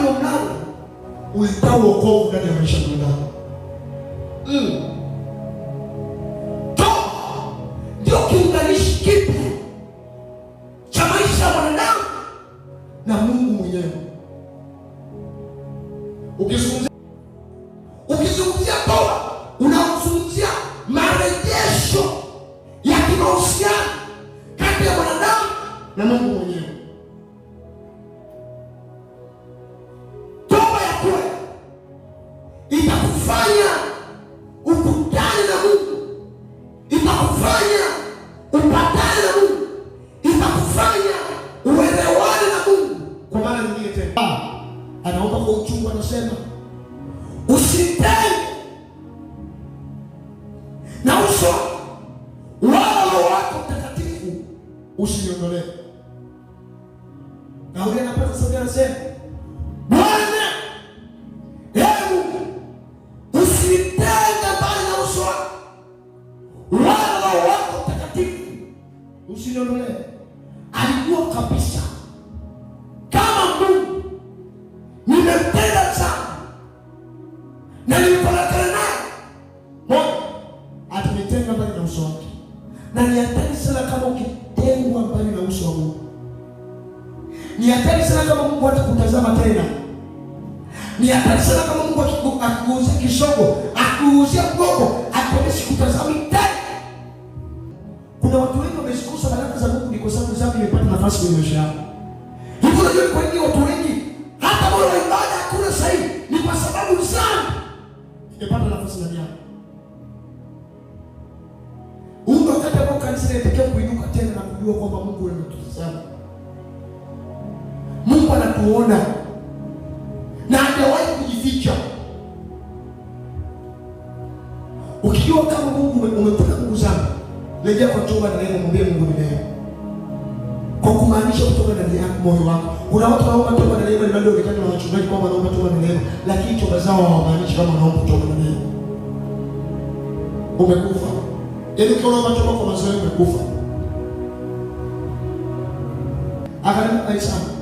huo mlango ulitoa wokovu ndani ya maisha yako. Toba ndio kiunganishi kipya cha maisha ya mwanadamu na Mungu mwenyewe. Ukizungumzia toba, unazungumzia marejesho ya kimahusiano kati ya mwanadamu na Mungu mwenyewe. Toba ya kweli itakufanya ukutane na Mungu, itakufanya upatane na Mungu, itakufanya uelewane na Mungu. Kwa maana nyingine tena, anaomba kwa uchungu, anasema usitenge na uso wala Roho wako Mtakatifu usiniondolee. Na ule anapata sauti anasema, Bwana Mungu usitenge mbali na uso wako wala Roho wako Mtakatifu usiniondolee. Alijua kabisa kama Mungu nimempenda sana na niliporakana naye, Mungu atanitenga mbali na uso wake. Na ni hatari sana kama ukitengwa mbali na uso wa Mungu. Ni hatari sana kama Mungu hatakutazama tena. Ni hatari sana kama Mungu akikuuzia kisogo, akikuuzia mgongo, akuonesha kutazama tena. Kuna watu wengi wamezikosa baraka za Mungu kwa sababu dhambi imepata nafasi kwenye maisha yao. Hivyo unajua kwa nini watu wengi hata moyo wa ibada hakuna sahihi? Ni kwa sababu dhambi imepata nafasi ndani yao. Huu wakati ambao kanisa linatakiwa kuinuka tena na kujua kwamba Mungu anatutazama. Mungu anatuona na hajawahi kujificha. Ukijua kama Mungu umepata nguvu zangu, rejea kwa toba na neema, mwambie Mungu ni neema. Kwa kumaanisha kutoka ndani yako moyo wako. Kuna watu wanaomba toba na neema ndio wakati na wachungaji kwamba wanaomba toba na neema, lakini toba zao hawamaanishi kama wanaomba toba na neema. Umekufa. Yaani ukiona watu wako mazoea umekufa. Angalia Aisha.